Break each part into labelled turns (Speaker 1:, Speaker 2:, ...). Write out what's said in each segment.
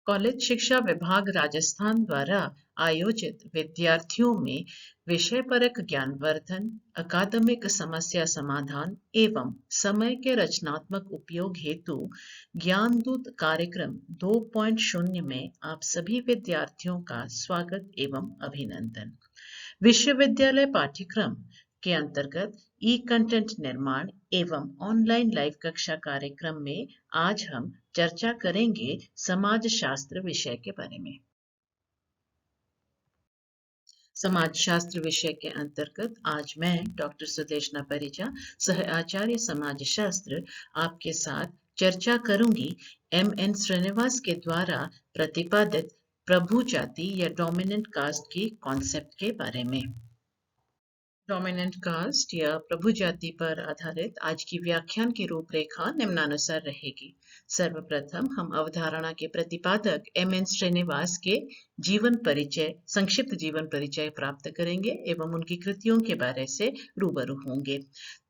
Speaker 1: College शिक्षा विभाग राजस्थान द्वारा आयोजित विद्यार्थियों में विषय परक ज्ञानवर्धन, अकादमिक समस्या समाधान एवं समय के रचनात्मक उपयोग हेतु ज्ञानदूत कार्यक्रम 2.0 में आप सभी विद्यार्थियों का स्वागत एवं अभिनंदन। विश्वविद्यालय पाठ्यक्रम के अंतर्गत ई कंटेंट निर्माण एवं ऑनलाइन लाइव कक्षा कार्यक्रम में आज हम चर्चा करेंगे समाज शास्त्र विषय के बारे में। समाज शास्त्र विषय के अंतर्गत आज मैं डॉक्टर सुदेशना परिजा, सह आचार्य समाज शास्त्र, आपके साथ चर्चा करूंगी एम.एन. श्रीनिवास के द्वारा प्रतिपादित प्रभु जाति या डोमिनेंट कास्ट की कॉन्सेप्ट के बारे में। डोमिनेंट कास्ट या प्रभु जाति पर आधारित आज की व्याख्यान की रूपरेखा निम्नानुसार रहेगी। सर्वप्रथम हम अवधारणा के प्रतिपादक एम.एन. श्रीनिवास के संक्षिप्त जीवन परिचय प्राप्त करेंगे एवं उनकी कृतियों के बारे से रूबरू होंगे।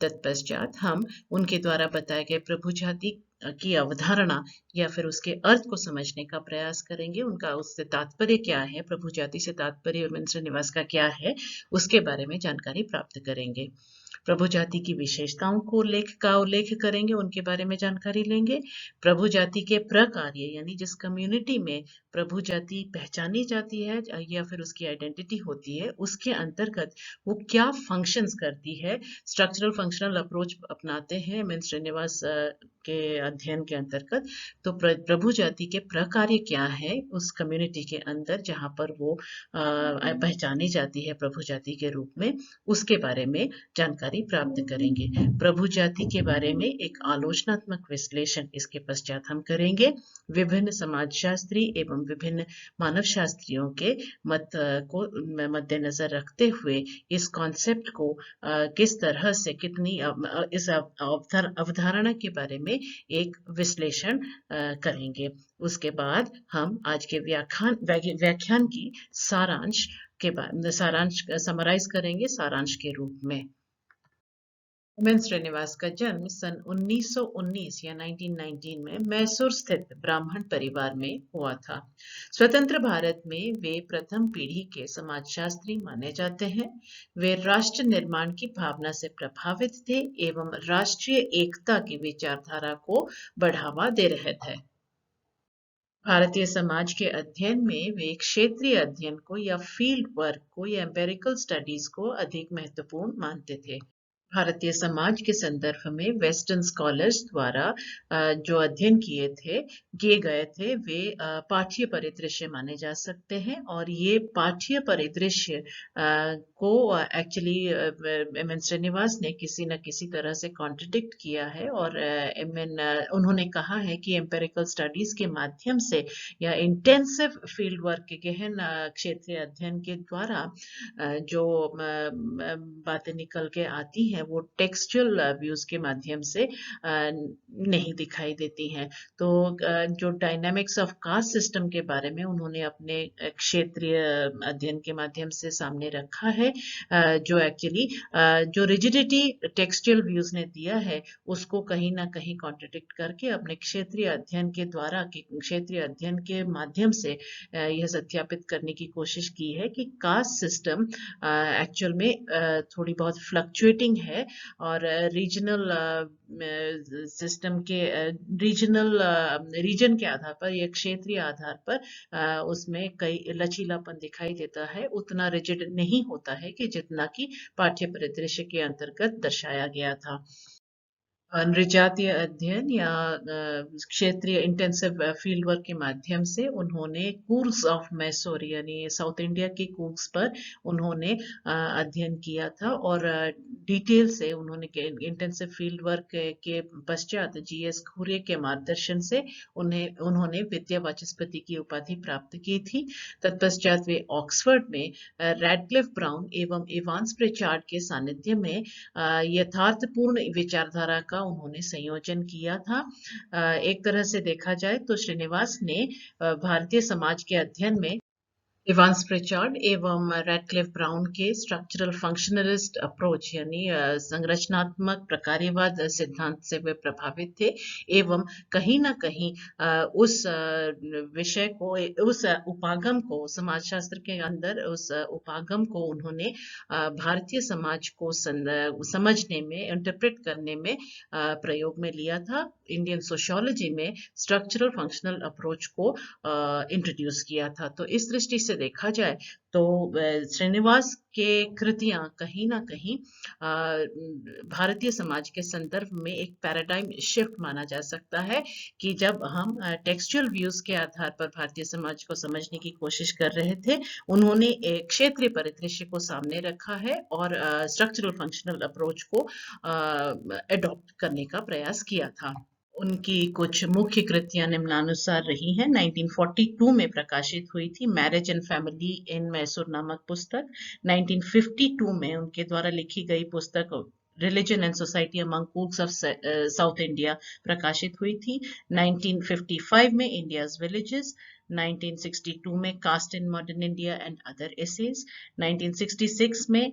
Speaker 1: तत्पश्चात हम उनके द्वारा बताए गए प्रभु जाति की अवधारणा या फिर उसके अर्थ को समझने का प्रयास करेंगे। उनका उससे तात्पर्य क्या है, प्रभु जाति से तात्पर्य एम.एन. श्रीनिवास का क्या है, उसके बारे में जानकारी प्राप्त करेंगे। प्रभु जाति की विशेषताओं को उल्लेख करेंगे, उनके बारे में जानकारी लेंगे। प्रभु जाति के प्रकार्य यानी जिस कम्युनिटी में प्रभु जाति पहचानी जाती है या फिर उसकी आइडेंटिटी होती है, उसके अंतर्गत वो क्या फंक्शंस करती है, स्ट्रक्चरल फंक्शनल अप्रोच अपनाते हैं एम.एन. श्रीनिवास के अध्ययन के अंतर्गत। तो प्रभु जाति के प्रकार्य क्या है उस कम्युनिटी के अंदर जहां पर वो पहचानी जाती है प्रभु जाति के रूप में, उसके बारे में जानकारी प्राप्त करेंगे। प्रभु जाति के बारे में एक आलोचनात्मक विश्लेषण इसके पश्चात हम करेंगे। विभिन्न समाजशास्त्री एवं विभिन्न मानव शास्त्रियों के मत को मद्देनजर रखते हुए इस कॉन्सेप्ट को किस तरह से इस अवधारणा के बारे में एक विश्लेषण करेंगे। उसके बाद हम आज के व्याख्यान की सारांश समराइज करेंगे सारांश के रूप में। एम.एन. श्रीनिवास का जन्म सन 1919 या 1919 में मैसूर स्थित ब्राह्मण परिवार में हुआ था। स्वतंत्र भारत में वे प्रथम पीढ़ी के समाजशास्त्री माने जाते हैं। वे राष्ट्र निर्माण की भावना से प्रभावित थे एवं राष्ट्रीय एकता की विचारधारा को बढ़ावा दे रहे थे। भारतीय समाज के अध्ययन में वे क्षेत्रीय अध्ययन को या फील्ड वर्क को या एम्पेरिकल स्टडीज को अधिक महत्वपूर्ण मानते थे। भारतीय समाज के संदर्भ में वेस्टर्न स्कॉलर्स द्वारा जो अध्ययन किए गए थे वे पाठ्य परिदृश्य माने जा सकते हैं और ये पाठ्य परिदृश्य को एक्चुअली एम.एन. श्रीनिवास ने किसी न किसी तरह से कॉन्ट्रडिक्ट किया है और उन्होंने कहा है कि एम्पेरिकल स्टडीज के माध्यम से या इंटेंसिव फील्ड वर्क के गहन क्षेत्रीय अध्ययन के द्वारा जो बातें निकल के आती हैं वो टेक्सचुअल व्यूज के माध्यम से नहीं दिखाई देती हैं। तो जो डायनामिक्स ऑफ कास्ट सिस्टम के बारे में उन्होंने अपने क्षेत्रीय अध्ययन के माध्यम से सामने रखा है, जो एक्चुअली जो रिजिडिटी टेक्सचुअल व्यूज ने दिया है उसको कहीं ना कहीं कॉन्ट्रडिक्ट करके अपने क्षेत्रीय अध्ययन के माध्यम से यह सत्यापित करने की कोशिश की है कि कास्ट सिस्टम एक्चुअल में थोड़ी बहुत फ्लक्चुएटिंग है और रीजनल सिस्टम के रीजन के आधार पर या क्षेत्रीय आधार पर उसमें कई लचीलापन दिखाई देता है, उतना रिजिड नहीं होता है कि जितना कि पाठ्य परिदृश्य के अंतर्गत दर्शाया गया था। नृजातीय अध्ययन या क्षेत्रीय इंटेंसिव फील्ड वर्क के माध्यम से उन्होंने कूर्ग्स ऑफ मैसूर यानी साउथ इंडिया के कूर्ग्स पर उन्होंने अध्ययन किया था और डिटेल से उन्होंने इंटेंसिव फील्ड वर्क के पश्चात जी.एस. खुरे के मार्गदर्शन से उन्होंने विद्या वाचस्पति की उपाधि प्राप्त की थी। तत्पश्चात वे ऑक्सफोर्ड में रैडक्लिफ ब्राउन एवं इवांस प्रिचार्ड के सानिध्य में यथार्थपूर्ण विचारधारा का उन्होंने संयोजन किया था। एक तरह से देखा जाए तो श्रीनिवास ने भारतीय समाज के अध्ययन में इवांस प्रिचार्ड एवं रैडक्लिफ ब्राउन के स्ट्रक्चरल फंक्शनलिस्ट अप्रोच यानी संरचनात्मक प्रकार्यवाद सिद्धांत से वे प्रभावित थे एवं कहीं ना कहीं उस विषय को, उस उपागम को, समाजशास्त्र के अंदर उस उपागम को उन्होंने भारतीय समाज को समझने में, इंटरप्रेट करने में प्रयोग में लिया था। इंडियन सोशियोलॉजी में स्ट्रक्चरल फंक्शनल अप्रोच को इंट्रोड्यूस किया था। तो इस दृष्टि से देखा जाए तो श्रीनिवास के कृतियां कहीं ना कहीं भारतीय समाज के संदर्भ में एक पैराडाइम शिफ्ट माना जा सकता है कि जब हम टेक्सचुअल व्यूज के आधार पर भारतीय समाज को समझने की कोशिश कर रहे थे, उन्होंने एक क्षेत्रीय परिदृश्य को सामने रखा है और स्ट्रक्चरल फंक्शनल अप्रोच को अडॉप्ट करने का प्रयास किया था। उनकी कुछ मुख्य कृतियां निम्नानुसार रही हैं। 1942 में प्रकाशित हुई थी marriage and family in Mysore नामक पुस्तक। 1952 में उनके द्वारा लिखी गई पुस्तक religion and society among Coorgs of south India प्रकाशित हुई थी। 1955 में इंडियाज विलेजेस, 1962 में caste in modern India and other essays, 1966 में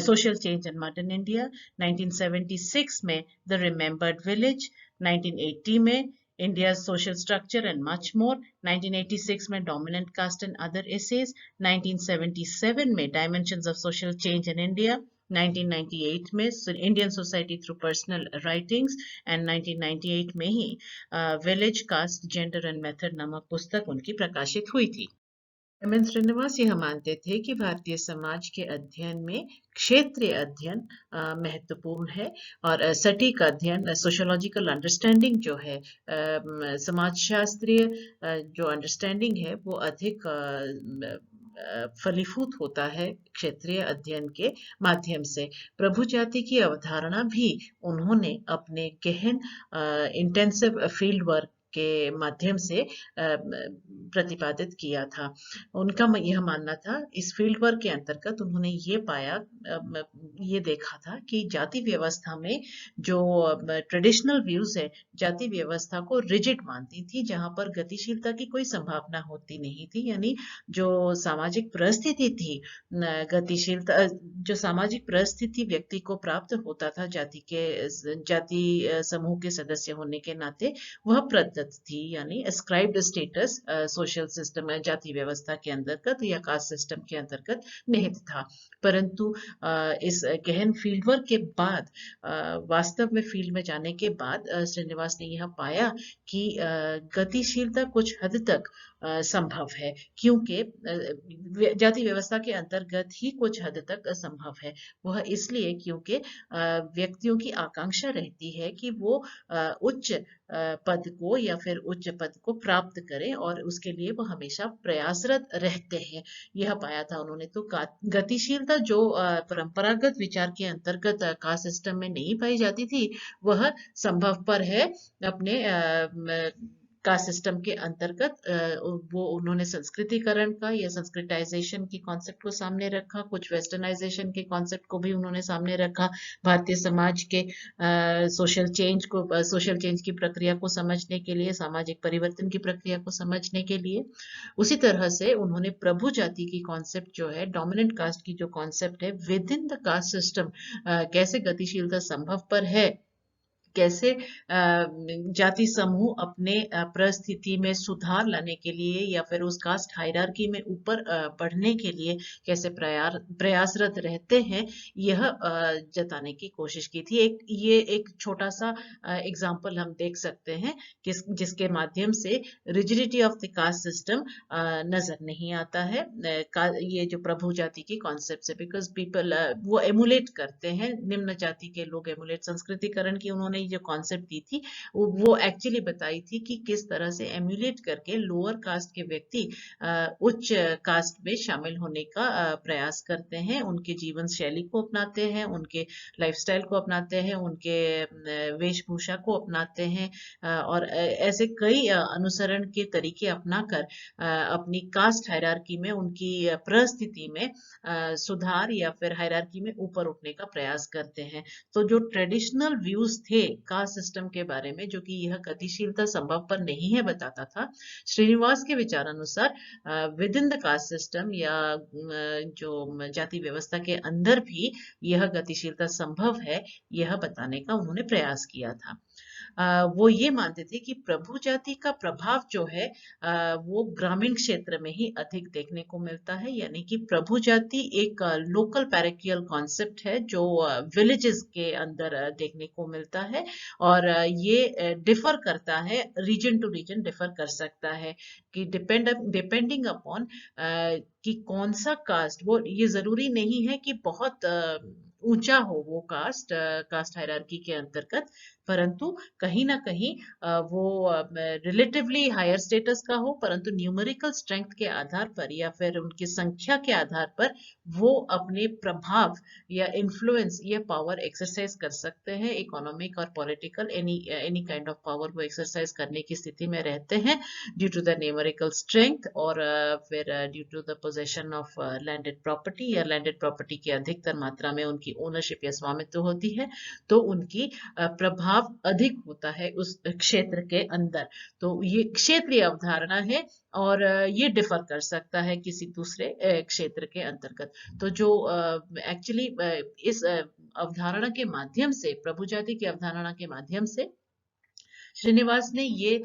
Speaker 1: social change in modern India, 1976 में द रिमेंबर्ड विलेज, 1980 में India's social structure and much more, 1986 में dominant caste and other essays, 1977 में dimensions of social change in India, 1998 में Indian society through personal writings and 1998 में ही village caste gender and method नामक पुस्तक उनकी प्रकाशित हुई थी। एम.एन. श्रीनिवास यह मानते थे कि भारतीय समाज के अध्ययन में क्षेत्रीय अध्ययन महत्वपूर्ण है और सटीक अध्ययन, सोशियोलॉजिकल अंडरस्टैंडिंग जो है, समाजशास्त्रीय जो अंडरस्टैंडिंग है वो अधिक फलीभूत होता है क्षेत्रीय अध्ययन के माध्यम से। प्रभु जाति की अवधारणा भी उन्होंने अपने गहन इंटेंसिव फील्ड वर्क के माध्यम से प्रतिपादित किया था। उनका यह मानना था, इस फील्ड वर्क के अंतर्गत उन्होंने ये पाया, ये देखा था कि जाति व्यवस्था में जो ट्रेडिशनल व्यूज है, जाति व्यवस्था को रिजिड मानती थी, जहां पर गतिशीलता की कोई संभावना होती नहीं थी। यानी जो सामाजिक परिस्थिति थी, गतिशीलता, जो सामाजिक परिस्थिति व्यक्ति को प्राप्त होता था जाति समूह के सदस्य होने के नाते, वह प्रदत्त थी। यानी एस्क्राइब्ड स्टेटस सोशल सिस्टम, जाति व्यवस्था के अंतर्गत या कास्ट सिस्टम के अंतर्गत निहित था। परंतु इस गहन फील्ड वर्क के बाद, वास्तव में फील्ड में जाने के बाद, श्रीनिवास ने यह पाया कि गतिशीलता कुछ हद तक संभव है, क्योंकि जाति व्यवस्था के अंतर्गत ही कुछ हद तक असंभव है। वह इसलिए क्योंकि व्यक्तियों की आकांक्षा रहती है कि वो उच्च पद को या फिर उच्च पद को प्राप्त करें और उसके लिए वो हमेशा प्रयासरत रहते हैं। यह पाया था उन्होंने। तो गतिशीलता जो परंपरागत विचार के अंतर्गत कास्ट सिस्टम में नहीं पाई जाती थी, वह संभवपर है अपने कास्ट सिस्टम के अंतर्गत। वो उन्होंने संस्कृतिकरण का या संस्कृताइजेशन की कॉन्सेप्ट को सामने रखा, कुछ वेस्टर्नाइजेशन के कॉन्सेप्ट को भी उन्होंने सामने रखा, भारतीय समाज के सोशल चेंज की प्रक्रिया को समझने के लिए, सामाजिक परिवर्तन की प्रक्रिया को समझने के लिए। उसी तरह से उन्होंने प्रभु जाति की कॉन्सेप्ट जो है, डोमिनेंट कास्ट की जो कॉन्सेप्ट है, with in the caste system कैसे गतिशीलता संभव पर है, कैसे जाति समूह अपने परिस्थिति में सुधार लाने के लिए या फिर उस कास्ट हायरार्की में ऊपर बढ़ने के लिए कैसे प्रयासरत रहते हैं, यह जताने की कोशिश की थी। ये एक छोटा सा एग्जाम्पल हम देख सकते हैं जिसके माध्यम से rigidity of the caste system नजर नहीं आता है। ये जो प्रभु जाति की कॉन्सेप्ट है, बिकॉज पीपल वो एमुलेट करते हैं, निम्न जाति के लोग एमुलेट, संस्कृतिकरण की उन्होंने जो कॉन्सेप्ट दी थी वो एक्चुअली बताई थी कि किस तरह से एम्यूलेट करके लोअर कास्ट के व्यक्ति उच्च कास्ट में शामिल होने का प्रयास करते हैं, उनके जीवन शैली को अपनाते हैं, उनके लाइफस्टाइल को अपनाते हैं, उनके वेशभूषा को अपनाते हैं और ऐसे कई अनुसरण के तरीके अपनाकर अपनी कास्ट हायरार्की में, उनकी परिस्थिति में सुधार या फिर हायरार्की में ऊपर उठने का प्रयास करते हैं। तो जो ट्रेडिशनल व्यूज थे कास्ट सिस्टम के बारे में, जो कि यह गतिशीलता संभव पर नहीं है, बताता था। श्रीनिवास के विचार अनुसार with in the caste system या जो जाति व्यवस्था के अंदर भी यह गतिशीलता संभव है, यह बताने का उन्होंने प्रयास किया था। वो ये मानते थे कि प्रभु जाति का प्रभाव जो है वो ग्रामीण क्षेत्र में ही अधिक देखने को मिलता है, यानी कि प्रभु जाति एक लोकल पैरिकियल कॉन्सेप्ट है जो विलेजेस के अंदर देखने को मिलता है, और ये डिफर करता है, रीजन टू रीजन डिफर कर सकता है, कि डिपेंडिंग अपॉन कि कौन सा कास्ट, वो ये जरूरी नहीं है कि बहुत ऊंचा हो वो कास्ट हायरार्की के अंतर्गत, परंतु कहीं ना कहीं वो रिलेटिवली हायर स्टेटस का हो, परंतु न्यूमेरिकल स्ट्रेंथ के आधार पर या फिर उनकी संख्या के आधार पर वो अपने प्रभाव या इन्फ्लुएंस या पावर एक्सरसाइज कर सकते हैं, इकोनॉमिक और political, any kind of power वो एक्सरसाइज करने की स्थिति में रहते हैं, due to the numerical strength, और फिर due to the possession of landed property, या लैंडेड प्रॉपर्टी की अधिकतर मात्रा में उनकी ओनरशिप या स्वामित्व होती है, तो उनकी प्रभाव अधिक होता है उस क्षेत्र के अंदर। तो ये क्षेत्रीय अवधारणा है, और ये डिफर कर सकता है किसी दूसरे क्षेत्र के अंतर्गत। तो जो एक्चुअली इस अवधारणा के माध्यम से, प्रभु जाति की अवधारणा के माध्यम से श्रीनिवास ने ये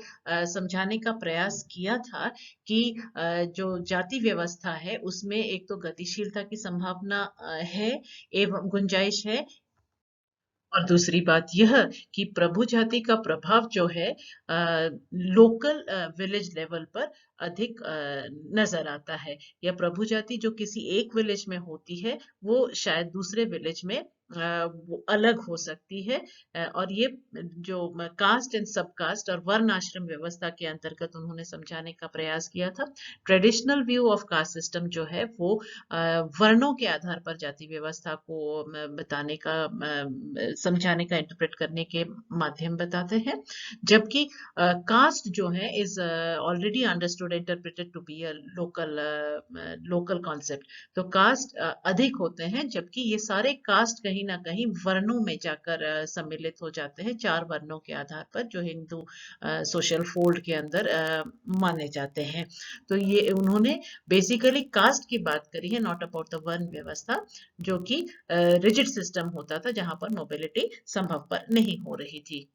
Speaker 1: समझाने का प्रयास किया था कि जो जाति व्यवस्था है उसमें एक तो गतिशीलता की संभावना है एवं गुंजाइश है, और दूसरी बात यह कि प्रभु जाति का प्रभाव जो है लोकल विलेज लेवल पर अधिक नजर आता है, या प्रभु जाति जो किसी एक विलेज में होती है वो शायद दूसरे विलेज में वो अलग हो सकती है। और ये जो कास्ट एंड सब कास्ट और वर्ण आश्रम व्यवस्था के अंतर्गत उन्होंने समझाने का प्रयास किया था। Traditional view of caste system जो है वो वर्णों के आधार पर जाति व्यवस्था को बताने का, समझाने का, इंटरप्रेट करने के माध्यम बताते हैं, जबकि कास्ट जो है is already understood interpreted to be a local concept. तो कास्ट अधिक होते हैं, जबकि ये सारे कास्ट कहीं ना कहीं वर्णों में जाकर सम्मिलित हो जाते हैं, 4 वर्णों के आधार पर जो हिंदू सोशल फोल्ड के अंदर माने जाते हैं। तो ये उन्होंने बेसिकली कास्ट की बात करी है, नॉट अबाउट द वर्ण व्यवस्था, जो कि रिजिड सिस्टम होता था जहां पर मोबिलिटी संभव पर नहीं हो रही थी।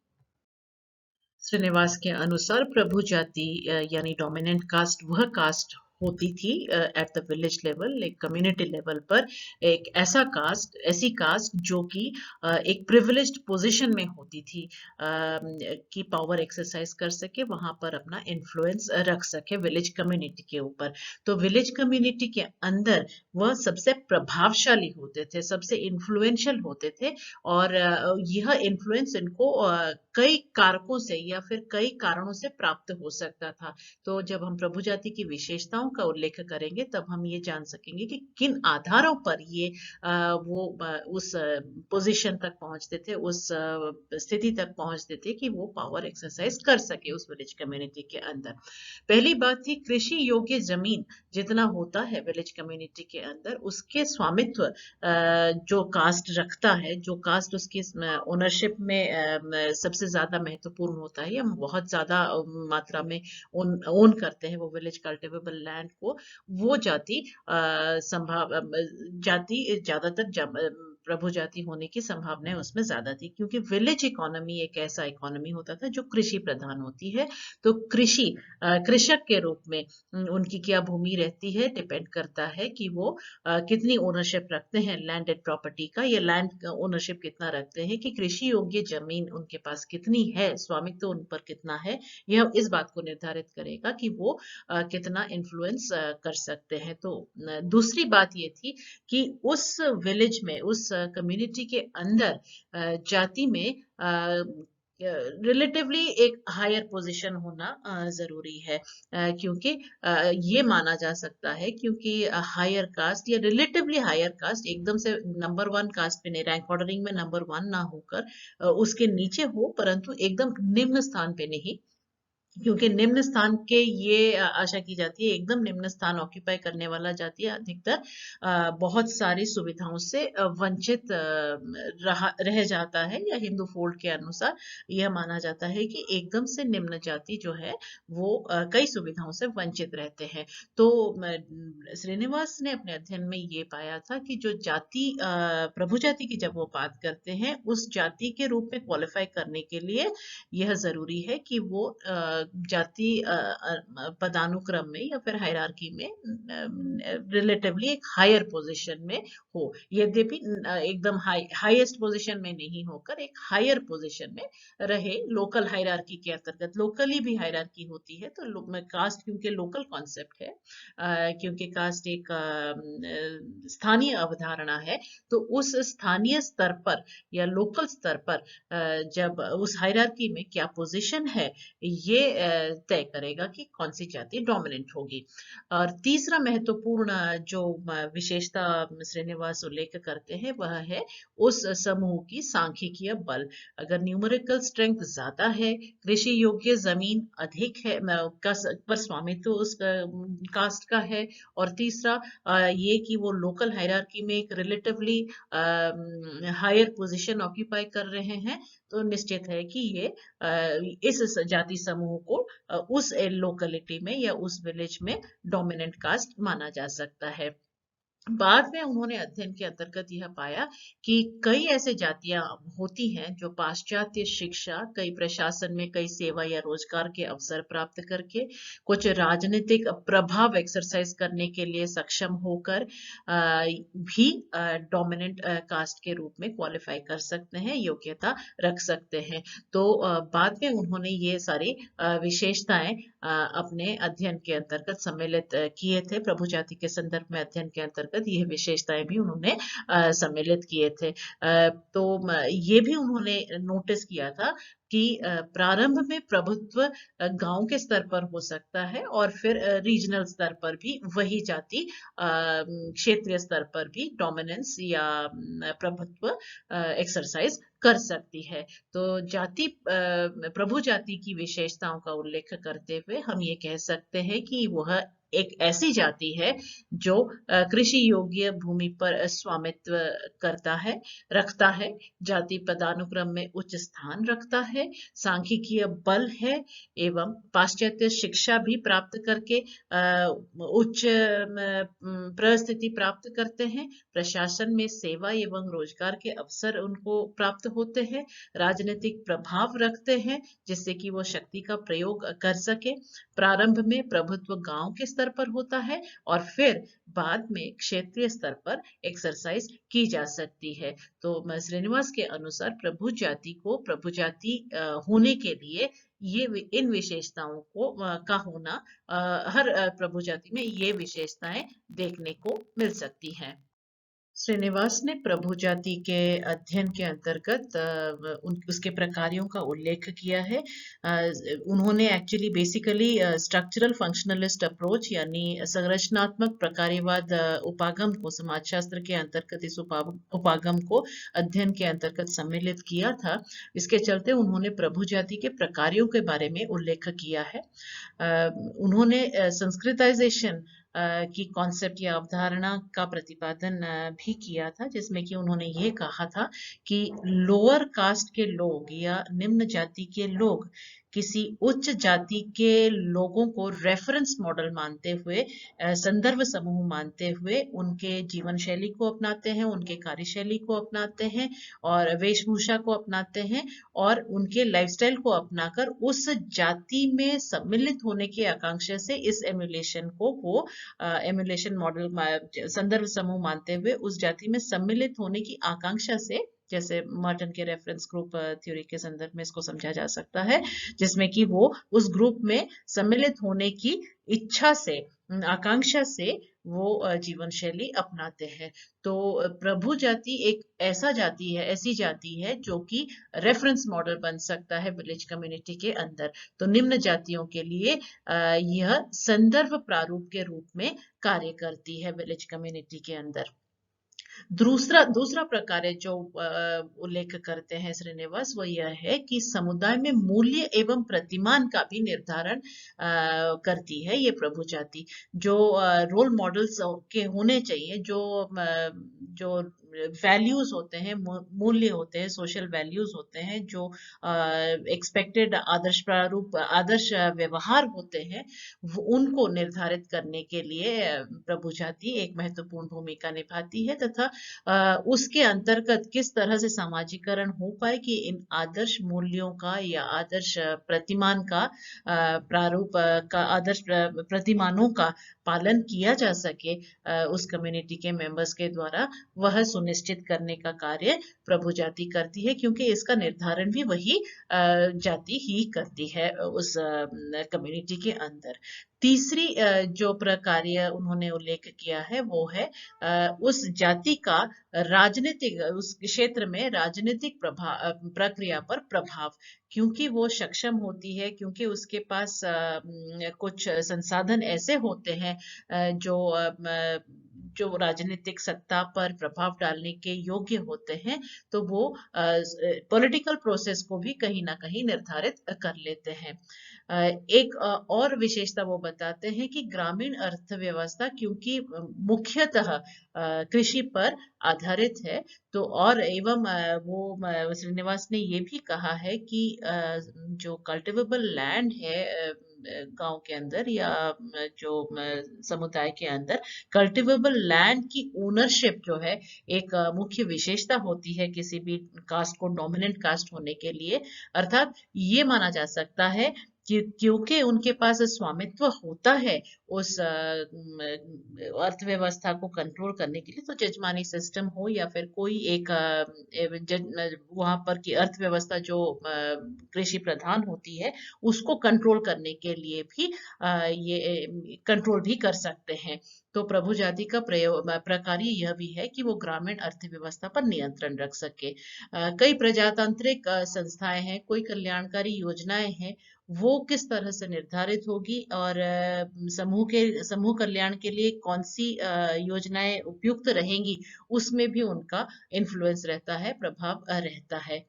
Speaker 1: श्रीनिवास के अनुसार प्रभु जाति यानी डोमिनेंट कास्ट वह कास्ट होती थी एट द विलेज लेवल, एक कम्युनिटी लेवल पर, एक ऐसी कास्ट जो कि एक प्रिविलेज्ड पोजीशन में होती थी, कि पावर एक्सरसाइज कर सके, वहां पर अपना इन्फ्लुएंस रख सके विलेज कम्युनिटी के ऊपर। तो विलेज कम्युनिटी के अंदर वह सबसे प्रभावशाली होते थे, सबसे इन्फ्लुएंशियल होते थे, और यह इन्फ्लुएंस इनको कई कारकों से या फिर कई कारणों से प्राप्त हो सकता था। तो जब हम प्रभु जाति की विशेषताओं का उल्लेख करेंगे तब हम ये जान सकेंगे कि किन आधारों पर ये वो उस पोजीशन तक पहुंचते थे, उस स्थिति तक पहुंचते थे कि वो पावर एक्सरसाइज कर सके उस विलेज कम्युनिटी के अंदर। पहली बात थी कृषि योग्य जमीन जितना होता है विलेज कम्युनिटी के अंदर, उसके स्वामित्व जो कास्ट रखता है, जो कास्ट उसकी ओनरशिप में सबसे ज्यादा महत्वपूर्ण होता है, हम बहुत ज्यादा मात्रा में ओन करते हैं वो विलेज कल्टिवेबल लैंड को, वो जाति ज्यादातर प्रभु जाति होने की संभावनाएं उसमें ज्यादा थी, क्योंकि विलेज इकोनॉमी एक ऐसा इकोनॉमी होता था जो कृषि प्रधान होती है। तो कृषक के रूप में उनकी क्या भूमि रहती है, डिपेंड करता है कि वो कितनी ओनरशिप रखते हैं लैंडेड प्रॉपर्टी का, या लैंड ओनरशिप कितना रखते हैं, कि कृषि योग्य जमीन उनके पास कितनी है, स्वामित्व उन पर कितना है, यह इस बात को निर्धारित करेगा कि वो कितना इन्फ्लुएंस कर सकते हैं। तो दूसरी बात ये थी कि उस विलेज में, उस कम्युनिटी के अंदर जाति में रिलेटिवली एक हायर पोजीशन होना जरूरी है, क्योंकि ये माना जा सकता है, क्योंकि हायर कास्ट या रिलेटिवली हायर कास्ट एकदम से नंबर 1 कास्ट पे नहीं, रैंक ऑर्डरिंग में नंबर 1 ना होकर उसके नीचे हो, परंतु एकदम निम्न स्थान पे नहीं, क्योंकि निम्न स्थान के ये आशा की जाती है, एकदम निम्न स्थान ऑक्यूपाई करने वाला जाति अधिकतर बहुत सारी सुविधाओं से वंचित रह जाता है, या हिंदू फोल्ड के अनुसार यह माना जाता है कि एकदम से निम्न जाति जो है वो कई सुविधाओं से वंचित रहते हैं। तो श्रीनिवास ने अपने अध्ययन में ये पाया था कि जो जाति प्रभु जाति की जब वो बात करते हैं, उस जाति के रूप में क्वालिफाई करने के लिए यह जरूरी है कि वो जाति पदानुक्रम में या फिर हायरार्की में रिलेटिवली एक हायर पोजीशन में हो, यद्यपि एकदम हाईएस्ट पोजीशन में नहीं होकर एक हायर पोजीशन में रहे। लोकल हायरार्की के अंतर्गत, लोकली भी हायरार्की होती है, तो कास्ट क्योंकि लोकल कॉन्सेप्ट है, क्योंकि कास्ट एक स्थानीय अवधारणा है, तो उस स्थानीय स्तर पर या लोकल स्तर पर जब उस हायरार्की में क्या पोजीशन है, ये तय करेगा कि कौन सी जाति डोमिनेंट होगी। और तीसरा महत्वपूर्ण जो विशेषता श्रीनिवास उल्लेख करते हैं वह है उस समूह की सांख्यिकीय बल। अगर न्यूमेरिकल स्ट्रेंथ ज्यादा है, कृषि योग्य जमीन अधिक है, पर स्वामित्व उस कास्ट का है, और तीसरा ये कि वो लोकल हायरार्की में एक रिलेटिवली हायर पोजीशन ऑक्यूपाई कर रहे हैं, तो निश्चित है कि ये इस जाति समूह को उस लोकेलिटी में या उस विलेज में डोमिनेंट कास्ट माना जा सकता है। बाद में उन्होंने अध्ययन के अंतर्गत यह पाया कि कई ऐसे जातियां होती हैं जो पाश्चात्य शिक्षा, कई प्रशासन में कई सेवा या रोजगार के अवसर प्राप्त करके, कुछ राजनीतिक प्रभाव एक्सरसाइज करने के लिए सक्षम होकर भी डोमिनेंट कास्ट के रूप में क्वालिफाई कर सकते हैं, योग्यता रख सकते हैं। तो बाद में उन्होंने ये सारी विशेषताएं अपने अध्ययन के अंतर्गत सम्मिलित किए थे। प्रभु जाति के संदर्भ में अध्ययन के अंतर्गत यह विशेषताएं भी उन्होंने सम्मिलित किए थे। तो ये भी उन्होंने नोटिस किया था कि प्रारंभ में प्रभुत्व गांव के स्तर पर हो सकता है, और फिर रीजनल स्तर पर भी वही जाति क्षेत्रीय स्तर पर भी डोमिनेंस या प्रभुत्व एक्सरसाइज कर सकती है। तो जाति प्रभु जाति की विशेषताओं का उल्लेख करते हुए हम ये कह सकते हैं कि वह एक ऐसी जाति है जो कृषि योग्य भूमि पर स्वामित्व करता है, रखता है, जाति पदानुक्रम में उच्च स्थान रखता है, सांख्यिकीय बल है, एवं पाश्चात्य शिक्षा भी प्राप्त करके उच्च परिस्थिति प्राप्त करते हैं, प्रशासन में सेवा एवं रोजगार के अवसर उनको प्राप्त होते हैं, राजनीतिक प्रभाव रखते हैं जिससे कि वो शक्ति का प्रयोग कर सके। प्रारंभ में प्रभुत्व गांव के स्तर पर होता है, और फिर बाद में क्षेत्रीय स्तर पर एक्सरसाइज की जा सकती है। तो श्रीनिवास के अनुसार प्रभु जाति को प्रभु जाति होने के लिए ये इन विशेषताओं को का होना, हर प्रभु जाति में ये विशेषताएं देखने को मिल सकती हैं। श्रीनिवास ने प्रभु जाति के अध्ययन के अंतर्गत उसके प्रकारों का उल्लेख किया है। उन्होंने actually basically structural functionalist approach यानी संरचनात्मक प्रकार्यवाद उपागम को समाजशास्त्र के अंतर्गत इस उपागम को अध्ययन के अंतर्गत सम्मिलित किया था। इसके चलते उन्होंने प्रभु जाति के प्रकारों के बारे में उल्लेख किया है। उन्होंने संस्कृताइजेशन की कॉन्सेप्ट या अवधारणा का प्रतिपादन भी किया था, जिसमें कि उन्होंने ये कहा था कि लोअर कास्ट के लोग या निम्न जाति के लोग किसी उच्च जाति के लोगों को रेफरेंस मॉडल मानते हुए, संदर्भ समूह मानते हुए उनके जीवन शैली को अपनाते हैं, उनके कार्यशैली को अपनाते हैं और वेशभूषा को अपनाते हैं, और उनके लाइफस्टाइल को अपनाकर उस जाति में सम्मिलित होने की आकांक्षा से इस एमुलेशन को वो एमुलेशन मॉडल संदर्भ समूह मानते हुए उस जाति में सम्मिलित होने की आकांक्षा से, जैसे मॉर्टन के रेफरेंस ग्रुप थ्योरी के संदर्भ में इसको समझा जा सकता है, जिसमें कि वो उस ग्रुप में सम्मिलित होने की इच्छा से, आकांक्षा से वो जीवन शैली अपनाते हैं। तो प्रभु जाति एक ऐसा जाति है, ऐसी जाति है जो कि रेफरेंस मॉडल बन सकता है विलेज कम्युनिटी के अंदर। तो निम्न जातियों के लिए यह संदर्भ प्रारूप के रूप में कार्य करती है विलेज कम्युनिटी के अंदर। दूसरा दूसरा प्रकार है जो उल्लेख करते हैं श्रीनिवास, वो यह है कि समुदाय में मूल्य एवं प्रतिमान का भी निर्धारण करती है ये प्रभु जाति। जो रोल मॉडल्स के होने चाहिए, जो वैल्यूज होते हैं, मूल्य होते हैं, सोशल वैल्यूज होते हैं, जो एक्सपेक्टेड आदर्श प्रारूप आदर्श व्यवहार होते हैं, उनको निर्धारित करने के लिए प्रभु जाति एक महत्वपूर्ण भूमिका निभाती है। तथा उसके अंतर्गत किस तरह से सामाजिकरण हो पाए कि इन आदर्श मूल्यों का या आदर्श प्रतिमान का प्रारूप का आदर्श प्रतिमानों का पालन किया जा सके उस कम्युनिटी के मेंबर्स के द्वारा, वह सुनिश्चित करने का कार्य प्रभु जाति करती है, क्योंकि इसका निर्धारण भी वही जाति ही करती है उस कम्युनिटी के अंदर। तीसरी जो प्रकार्य उन्होंने उल्लेख किया है वो है उस जाति का राजनीतिक, उस क्षेत्र में राजनीतिक प्रक्रिया पर प्रभाव, क्योंकि वो सक्षम होती है, क्योंकि उसके पास कुछ संसाधन ऐसे होते हैं जो राजनीतिक सत्ता पर प्रभाव डालने के योग्य होते हैं, तो वो पॉलिटिकल प्रोसेस को भी कहीं ना कहीं निर्धारित कर लेते हैं। एक और विशेषता वो बताते हैं कि ग्रामीण अर्थव्यवस्था क्योंकि मुख्यतः कृषि पर आधारित है, तो और एवं वो श्रीनिवास ने ये भी कहा है कि जो कल्टिवेबल लैंड है गांव के अंदर या जो समुदाय के अंदर, कल्टिवेबल लैंड की ओनरशिप जो है एक मुख्य विशेषता होती है किसी भी कास्ट को डोमिनेंट कास्ट होने के लिए। अर्थात ये माना जा सकता है कि क्योंकि उनके पास स्वामित्व होता है उस अर्थव्यवस्था को कंट्रोल करने के लिए, तो जजमानी सिस्टम हो या फिर कोई एक वहां पर की अर्थव्यवस्था जो कृषि प्रधान होती है उसको कंट्रोल करने के लिए भी ये कंट्रोल भी कर सकते हैं। तो प्रभु जाति का प्रकार्य यह भी है कि वो ग्रामीण अर्थव्यवस्था पर नियंत्रण रख सके। कई प्रजातांत्रिक संस्थाएं हैं, कोई कल्याणकारी योजनाएं हैं, वो किस तरह से निर्धारित होगी और समूह कल्याण के लिए कौन सी योजनाएं उपयुक्त रहेंगी, उसमें भी उनका इन्फ्लुएंस रहता है, प्रभाव रहता है।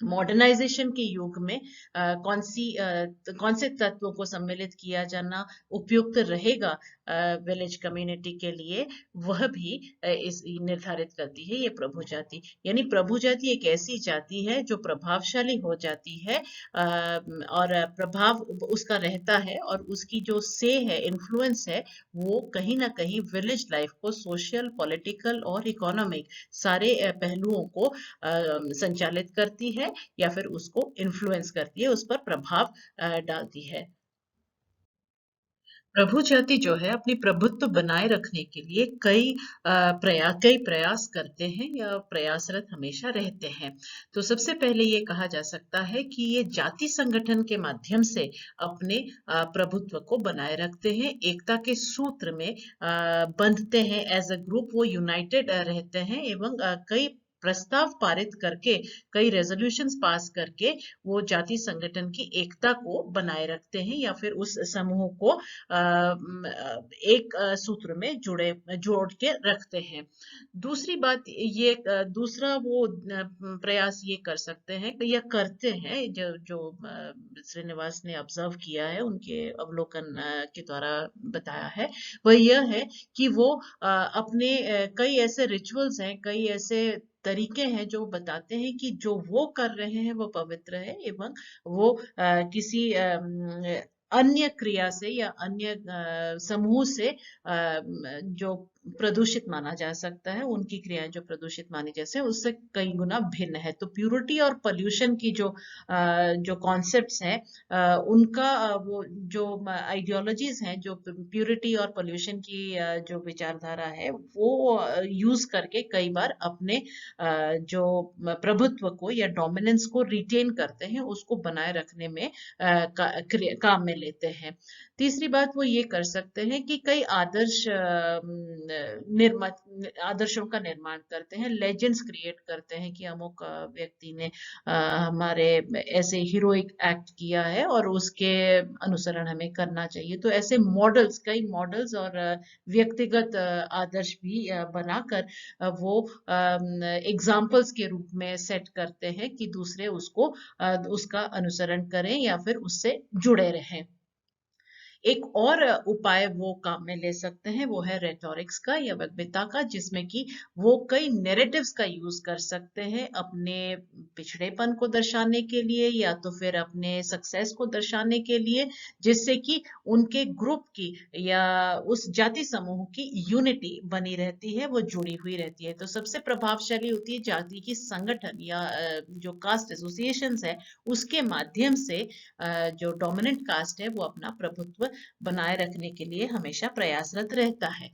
Speaker 1: मॉडर्नाइजेशन के युग में कौन से तत्वों को सम्मिलित किया जाना उपयुक्त रहेगा विलेज कम्युनिटी के लिए, वह भी इस निर्धारित करती है ये प्रभु जाति। यानी प्रभु जाति एक ऐसी जाति है जो प्रभावशाली हो जाती है और प्रभाव उसका रहता है, और उसकी जो से है, इन्फ्लुएंस है, वो कहीं ना कहीं विलेज लाइफ को सोशल, पॉलिटिकल और इकोनॉमिक सारे पहलुओं को संचालित करती है या फिर उसको इन्फ्लुएंस करती है, उस पर प्रभाव डालती है। प्रभु जाति जो है अपनी प्रभुत्व बनाए रखने के लिए कई प्रयास करते हैं या प्रयासरत हमेशा रहते हैं। तो सबसे पहले ये कहा जा सकता है कि ये जाति संगठन के माध्यम से अपने प्रभुत्व को बनाए रखते हैं, एकता के सूत्र में बंधते हैं, एज अ ग्रुप वो यूनाइटेड रहते हैं, एवं कई प्रस्ताव पारित करके, कई रेजोल्यूशंस पास करके वो जाति संगठन की एकता को बनाए रखते हैं या फिर उस समूह को एक सूत्र में जोड़ के रखते हैं। दूसरी बात ये दूसरा वो प्रयास ये कर सकते हैं या करते हैं, जो श्रीनिवास ने ऑब्जर्व किया है, उनके अवलोकन के द्वारा बताया है, वह यह है कि वो अपने कई ऐसे रिचुअल्स हैं, कई ऐसे तरीके हैं जो बताते हैं कि जो वो कर रहे हैं वो पवित्र है, एवं वो किसी अन्य क्रिया से या अन्य समूह से जो प्रदूषित माना जा सकता है, उनकी क्रियाएं जो प्रदूषित मानी जैसे उससे कई गुना भिन्न है। तो प्यूरिटी और पोल्यूशन की जो कॉन्सेप्ट्स हैं, उनका वो जो आइडियोलॉजीज हैं, जो प्यूरिटी और पोल्यूशन की जो विचारधारा है, वो यूज करके कई बार अपने जो प्रभुत्व को या डोमिनेंस को रिटेन करते हैं, उसको बनाए रखने में काम में लेते हैं। तीसरी बात वो ये कर सकते हैं कि कई निर्माण आदर्शों का निर्माण करते हैं, लेजेंड्स क्रिएट करते हैं कि अमुक व्यक्ति ने हमारे ऐसे हीरोइक एक्ट किया है और उसके अनुसरण हमें करना चाहिए। तो ऐसे मॉडल्स, कई मॉडल्स और व्यक्तिगत आदर्श भी बनाकर वो एग्जाम्पल्स के रूप में सेट करते हैं कि दूसरे उसको उसका अनुसरण करें या फिर उससे जुड़े रहें। एक और उपाय वो काम में ले सकते हैं, वो है रेटोरिक्स का या वक्तृता का, जिसमें कि वो कई नैरेटिव्स का यूज कर सकते हैं अपने पिछड़ेपन को दर्शाने के लिए या तो फिर अपने सक्सेस को दर्शाने के लिए, जिससे कि उनके ग्रुप की या उस जाति समूह की यूनिटी बनी रहती है, वो जुड़ी हुई रहती है। तो सबसे प्रभावशाली होती है जाति की संगठन या जो कास्ट एसोसिएशंस है, उसके माध्यम से जो डोमिनेंट कास्ट है वो अपना प्रभुत्व बनाए रखने के लिए हमेशा प्रयासरत रहता है।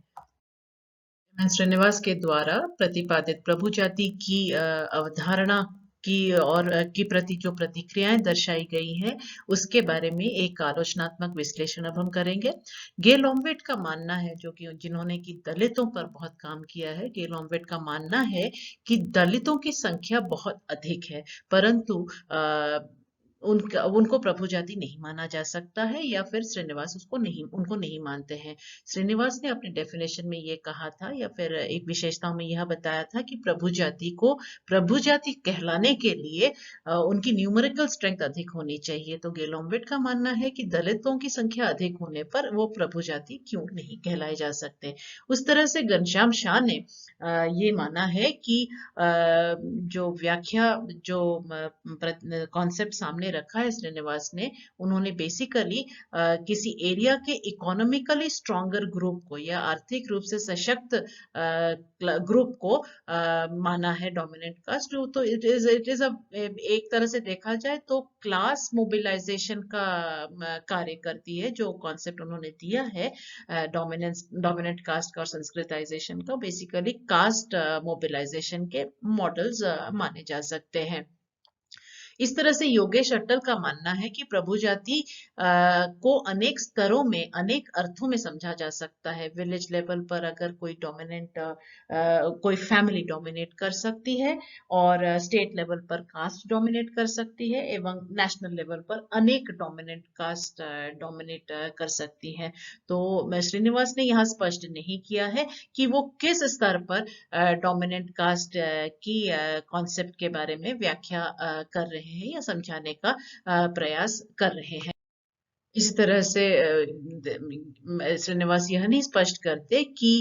Speaker 1: श्रीनिवास के द्वारा प्रतिपादित प्रभु जाति की अवधारणा की और की प्रति जो प्रतिक्रियाएं दर्शाई गई हैं, उसके बारे में एक आलोचनात्मक विश्लेषण अब हम करेंगे। गे लॉम्बेट का मानना है, जो कि जिन्होंने की दलितों पर बहुत काम किया है, गे लॉम्बेट का मानना है कि दलितों की संख्या बहुत अधिक है, परंतु उनको प्रभु जाति नहीं माना जा सकता है या फिर श्रीनिवास उनको नहीं मानते हैं। श्रीनिवास ने अपने डेफिनेशन में ये कहा था या फिर एक विशेषताओं में यह बताया था कि प्रभु जाति को प्रभु जाति कहलाने के लिए उनकी न्यूमेरिकल स्ट्रेंथ अधिक होनी चाहिए। तो गेलोम्बिट का मानना है कि दलितों की संख्या अधिक होने पर वो प्रभु जाति क्यों नहीं कहलाए जा सकते। उस तरह से घनश्याम शाह ने ये माना है कि जो व्याख्या जो कॉन्सेप्ट सामने रखा है श्रीनिवास ने, उन्होंने बेसिकली किसी एरिया के इकोनॉमिकली स्ट्रॉन्गर ग्रुप को या आर्थिक रूप से सशक्त ग्रुप को माना है डोमिनेंट कास्ट। तो इट इज एक तरह से देखा जाए तो क्लास मोबिलाइजेशन का कार्य करती है। जो कॉन्सेप्ट उन्होंने दिया है डोमिनेंट कास्ट और संस्कृताइजेशन का, बेसिकली कास्ट मोबिलाइजेशन के मॉडल्स माने जा सकते हैं। इस तरह से योगेश अट्टल का मानना है कि प्रभु जाति को अनेक स्तरों में अनेक अर्थों में समझा जा सकता है। विलेज लेवल पर अगर कोई डोमिनेंट कोई फैमिली डोमिनेट कर सकती है और स्टेट लेवल पर कास्ट डोमिनेट कर सकती है एवं नेशनल लेवल पर अनेक डोमिनेंट कास्ट डोमिनेट कर सकती है। तो श्रीनिवास ने यहाँ स्पष्ट नहीं किया है कि वो किस स्तर पर डोमिनेंट कास्ट की कॉन्सेप्ट के बारे में व्याख्या कर रहे हैं या समझाने का प्रयास कर रहे हैं। इस तरह से श्रीनिवास यह नहीं स्पष्ट करते कि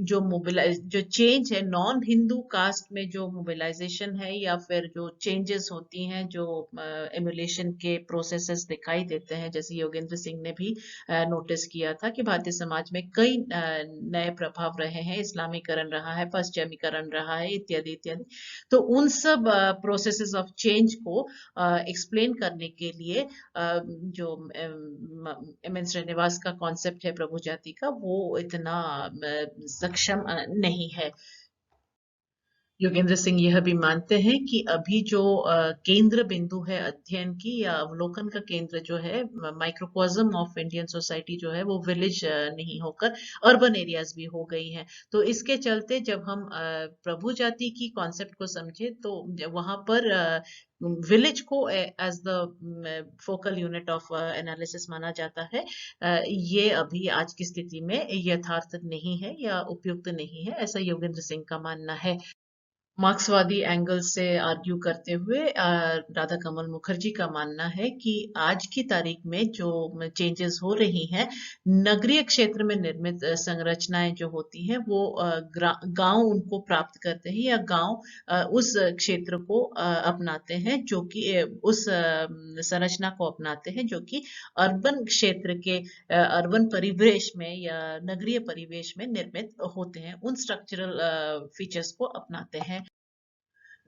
Speaker 1: जो चेंज है नॉन हिंदू कास्ट में, जो मोबिलाइजेशन है या फिर जो चेंजेस होती हैं, जो एमुलेशन के प्रोसेसेस दिखाई देते हैं, जैसे योगेंद्र सिंह ने भी नोटिस किया था कि भारतीय समाज में कई नए प्रभाव रहे हैं, इस्लामीकरण रहा है, पश्चिमीकरण रहा है, इत्यादि इत्यादि। तो उन सब प्रोसेसेस ऑफ चेंज को एक्सप्लेन करने के लिए जो एम एन श्रीनिवास का कॉन्सेप्ट है प्रभु जाति का, वो इतना सक्षम नहीं है। योगेंद्र सिंह यह भी मानते हैं कि अभी जो केंद्र बिंदु है अध्ययन की या अवलोकन का केंद्र जो है, माइक्रोकॉज्म ऑफ इंडियन सोसाइटी जो है, वो विलेज नहीं होकर अर्बन एरियाज भी हो गई है। तो इसके चलते जब हम प्रभु जाति की कॉन्सेप्ट को समझे तो वहां पर विलेज को as the focal unit of analysis माना जाता है। ये अभी आज की स्थिति में यथार्थ नहीं है या उपयुक्त नहीं है, ऐसा योगेंद्र सिंह का मानना है। मार्क्सवादी एंगल से आर्ग्यू करते हुए राधा कमल मुखर्जी का मानना है कि आज की तारीख में जो चेंजेस हो रही हैं, नगरीय क्षेत्र में निर्मित संरचनाएं जो होती हैं वो गांव उनको प्राप्त करते हैं या गांव उस क्षेत्र को अपनाते हैं, जो कि उस संरचना को अपनाते हैं जो कि अर्बन क्षेत्र के अर्बन परिवेश में या नगरीय परिवेश में निर्मित होते हैं, उन स्ट्रक्चरल फीचर्स को अपनाते हैं।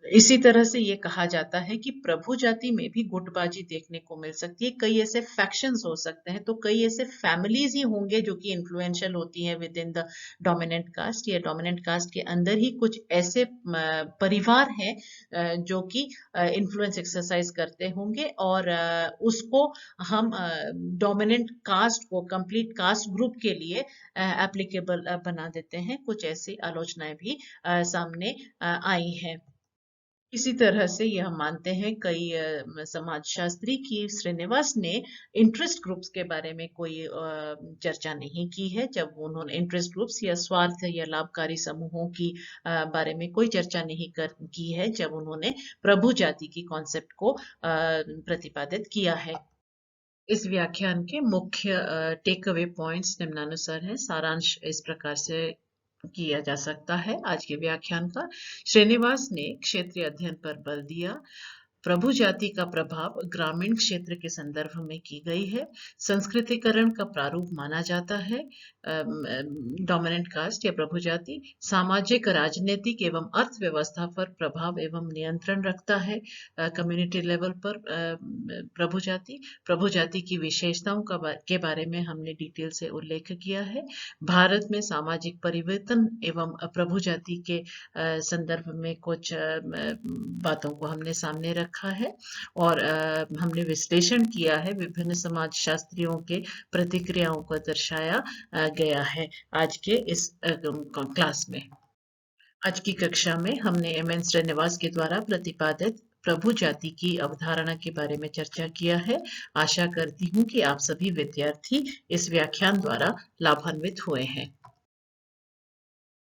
Speaker 1: इसी तरह से ये कहा जाता है कि प्रभु जाति में भी गुटबाजी देखने को मिल सकती है। कई ऐसे फैक्शंस हो सकते हैं, तो कई ऐसे फैमिलीज ही होंगे जो कि इन्फ्लुएंशियल होती हैं with in the dominant caste, या डोमिनेंट कास्ट के अंदर ही कुछ ऐसे परिवार हैं जो कि इन्फ्लुएंस एक्सरसाइज करते होंगे, और उसको हम डोमिनेंट कास्ट को कंप्लीट कास्ट ग्रुप के लिए एप्लीकेबल बना देते हैं। कुछ ऐसी आलोचनाएं भी सामने आई हैं। इसी तरह से यह मानते हैं कई समाजशास्त्री कि श्रीनिवास ने इंटरेस्ट ग्रुप्स के बारे में कोई चर्चा नहीं की है, जब उन्होंने इंटरेस्ट ग्रुप्स या स्वार्थ या लाभकारी समूहों की बारे में कोई चर्चा नहीं की है, जब उन्होंने प्रभु जाति की कॉन्सेप्ट को प्रतिपादित किया है। इस व्याख्यान के मुख्य टेक अवे पॉइंट्स निम्नानुसार हैं। सारांश इस प्रकार से किया जा सकता है आज के व्याख्यान का। श्रीनिवास ने क्षेत्रीय अध्ययन पर बल दिया। प्रभु जाति का प्रभाव ग्रामीण क्षेत्र के संदर्भ में की गई है। संस्कृतिकरण का प्रारूप माना जाता है डोमिनेंट कास्ट या प्रभु जाति। सामाजिक, राजनीतिक एवं अर्थव्यवस्था पर प्रभाव एवं नियंत्रण रखता है कम्युनिटी लेवल पर प्रभु जाति की विशेषताओं के बारे में हमने डिटेल से उल्लेख किया है। भारत में सामाजिक परिवर्तन एवं प्रभु जाति के संदर्भ में कुछ बातों को हमने सामने रखा है, और हमने विश्लेषण किया है, विभिन्न समाज शास्त्रियों के प्रतिक्रियाओं को दर्शाया गया है आज के इस क्लास में। आज की कक्षा में हमने एम.एन. श्रीनिवास के द्वारा प्रतिपादित प्रभु जाति की अवधारणा के बारे में चर्चा किया है। आशा करती हूँ कि आप सभी विद्यार्थी इस व्याख्यान द्वारा लाभान्वित हुए हैं।